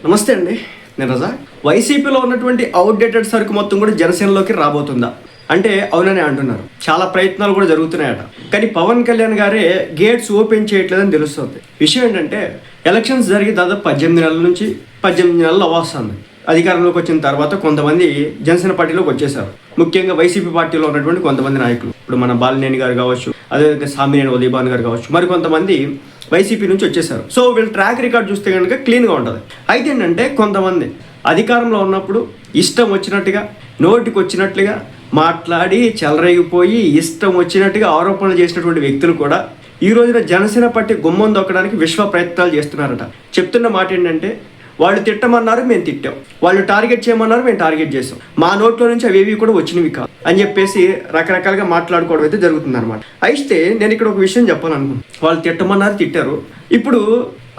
నమస్తే అండి, నేను రజా. వైసీపీలో ఉన్నటువంటి అవుట్డేటెడ్ సరుకు మొత్తం కూడా జనసేనలోకి రాబోతుందా అంటే అవునని అంటున్నారు. చాలా ప్రయత్నాలు కూడా జరుగుతున్నాయట. కానీ పవన్ కళ్యాణ్ గారే గేట్స్ ఓపెన్ చేయట్లేదని తెలుస్తుంది. విషయం ఏంటంటే ఎలక్షన్స్ జరిగి దాదాపు 18 నెలల నుంచి 18 నెలలు అవ్వస్తుంది. అధికారంలోకి వచ్చిన తర్వాత కొంతమంది జనసేన పార్టీలోకి వచ్చేసారు. ముఖ్యంగా వైసీపీ పార్టీలో ఉన్నటువంటి కొంతమంది నాయకులు, ఇప్పుడు మన బాలినేని గారు కావచ్చు, అదేవిధంగా సామినేని ఉదయభాన్ గారు కావచ్చు, మరి కొంతమంది వైసీపీ నుంచి వచ్చేసారు. సో వీళ్ళ ట్రాక్ రికార్డ్ చూస్తే కనుక క్లీన్గా ఉంటుంది. అయితే ఏంటంటే కొంతమంది అధికారంలో ఉన్నప్పుడు ఇష్టం వచ్చినట్టుగా నోటికి వచ్చినట్లుగా మాట్లాడి చెలరేగిపోయి ఇష్టం వచ్చినట్టుగా ఆరోపణలు చేసినటువంటి వ్యక్తులు కూడా ఈ రోజున జనసేన పార్టీ గుమ్మం దొక్కడానికి విశ్వ ప్రయత్నాలు చేస్తున్నారట. చెప్తున్న మాట ఏంటంటే వాళ్ళు తిట్టమన్నారు, మేము తిట్టాం. వాళ్ళు టార్గెట్ చేయమన్నారు, మేము టార్గెట్ చేసాం. మా నోట్లో నుంచి అవేవి కూడా వచ్చినవి కాదు అని చెప్పేసి రకరకాలుగా మాట్లాడుకోవడం అయితే జరుగుతుంది అనమాట. అయితే నేను ఇక్కడ ఒక విషయం చెప్పాలనుకుంటున్నాను. వాళ్ళు తిట్టమన్నారు, తిట్టారు. ఇప్పుడు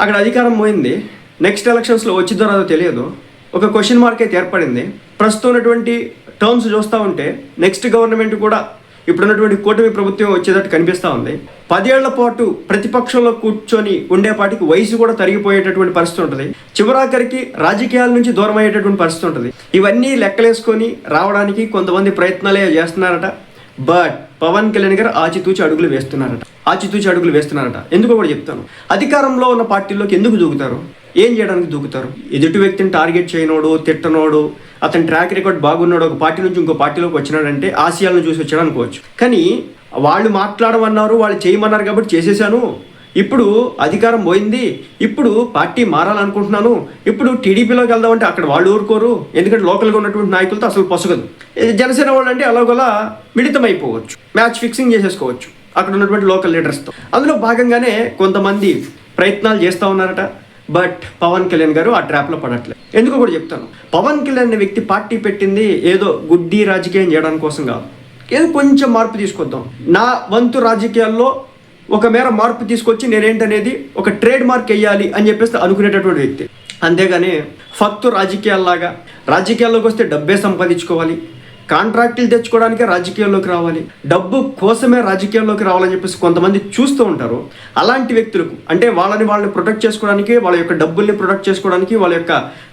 అక్కడ అధికారం పోయింది. నెక్స్ట్ ఎలక్షన్స్లో వచ్చిందో రాదో తెలియదు. ఒక క్వశ్చన్ మార్క్ అయితే ఏర్పడింది. ప్రస్తుతం ఉన్నటువంటి టర్మ్స్ చూస్తూ ఉంటే నెక్స్ట్ గవర్నమెంట్ కూడా ఇప్పుడున్నటువంటి కూటమి ప్రభుత్వం వచ్చేటట్టు కనిపిస్తూ ఉంది. 10 ఏళ్ల పాటు ప్రతిపక్షంలో కూర్చొని ఉండేపాటికి వయసు కూడా తరిగిపోయేటటువంటి పరిస్థితి ఉంటుంది. చివరాఖరికి రాజకీయాల నుంచి దూరం అయ్యేటటువంటి పరిస్థితి ఉంటుంది. ఇవన్నీ లెక్కలేసుకొని రావడానికి కొంతమంది ప్రయత్నాలే చేస్తున్నారట. బట్ పవన్ కళ్యాణ్ గారు ఆచితూచి అడుగులు వేస్తున్నారట. ఎందుకో కూడా చెప్తాను. అధికారంలో ఉన్న పార్టీల్లోకి ఎందుకు దూకుతారు? ఏం చేయడానికి దూకుతారు? ఎదుటి వ్యక్తిని టార్గెట్ చేయనోడు, తిట్టనోడు, అతని ట్రాక్ రికార్డ్ బాగున్నాడు, ఒక పార్టీ నుంచి ఇంకో పార్టీలోకి వచ్చినాడంటే ఆశయాలను చూసి వచ్చాడు అనుకోవచ్చు. కానీ వాళ్ళు మాట్లాడమన్నారు, వాళ్ళు చేయమన్నారు కాబట్టి చేసేసాను. ఇప్పుడు అధికారం పోయింది, ఇప్పుడు పార్టీ మారాలనుకుంటున్నాను, ఇప్పుడు టీడీపీలోకి వెళ్దామంటే అక్కడ వాళ్ళు ఊరుకోరు. ఎందుకంటే లోకల్గా ఉన్నటువంటి నాయకులతో అసలు పొసగదు. జనసేన వాళ్ళు అంటే అలాగోలా మిళితమైపోవచ్చు, మ్యాచ్ ఫిక్సింగ్ చేసేసుకోవచ్చు అక్కడ ఉన్నటువంటి లోకల్ లీడర్స్తో. అందులో భాగంగానే కొంతమంది ప్రయత్నాలు చేస్తూ ఉన్నారట. బట్ పవన్ కళ్యాణ్ గారు ఆ ట్రాప్లో పడట్లేదు. ఎందుకో కూడా చెప్తాను. పవన్ కళ్యాణ్ అనే వ్యక్తి పార్టీ పెట్టింది ఏదో గుడ్డి రాజకీయం చేయడానికి కోసం కాదు. ఏదో కొంచెం మార్పు తీసుకొద్దాం, నా వంతు రాజకీయాల్లో ఒక మేర మార్పు తీసుకొచ్చి నేనేంటనేది ఒక ట్రేడ్ మార్క్ వేయాలి అని చెప్పేసి అనుకునేటటువంటి వ్యక్తి. అంతేగాని ఫక్తు రాజకీయాల్లోకి వస్తే డబ్బే సంపాదించుకోవాలి, కాంట్రాక్టులు తెచ్చుకోవడానికే రాజకీయాల్లోకి రావాలి, డబ్బు కోసమే రాజకీయాల్లోకి రావాలని చెప్పేసి కొంతమంది చూస్తూ ఉంటారు. అలాంటి వ్యక్తులకు అంటే వాళ్ళని ప్రొటెక్ట్ చేసుకోవడానికి, వాళ్ళ యొక్క డబ్బుల్ని ప్రొటెక్ట్ చేసుకోవడానికి, వాళ్ళ యొక్క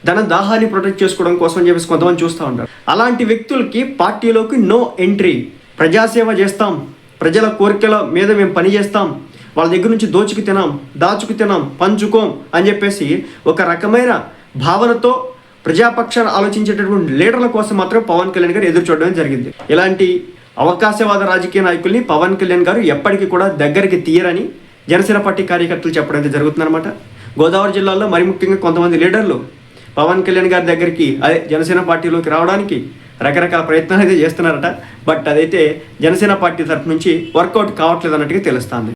ధన దాహాన్ని ప్రొటెక్ట్ చేసుకోవడం కోసం అని చెప్పేసి కొంతమంది చూస్తూ ఉంటారు. అలాంటి వ్యక్తులకి పార్టీలోకి నో ఎంట్రీ. ప్రజాసేవ చేస్తాం, ప్రజల కోరికల మీద మేము పని చేస్తాం, వాళ్ళ దగ్గర నుంచి దాచుకు తినాం, పంచుకోం అని చెప్పేసి ఒక రకమైన భావనతో ప్రజాపక్షాన్ని ఆలోచించేటటువంటి లీడర్ల కోసం మాత్రం పవన్ కళ్యాణ్ గారు ఎదురు చూడడం జరిగింది. ఇలాంటి అవకాశవాద రాజకీయ నాయకుల్ని పవన్ కళ్యాణ్ గారు ఎప్పటికీ కూడా దగ్గరికి తీయరని జనసేన పార్టీ కార్యకర్తలు చెప్పడం అయితే జరుగుతుందన్నమాట. గోదావరి జిల్లాలో మరి ముఖ్యంగా కొంతమంది లీడర్లు పవన్ కళ్యాణ్ గారి దగ్గరికి జనసేన పార్టీలోకి రావడానికి రకరకాల ప్రయత్నాలు అయితే చేస్తున్నారట. బట్ అదైతే జనసేన పార్టీ తరఫు నుంచి వర్కౌట్ కావట్లేదు అన్నట్టుగా తెలుస్తుంది.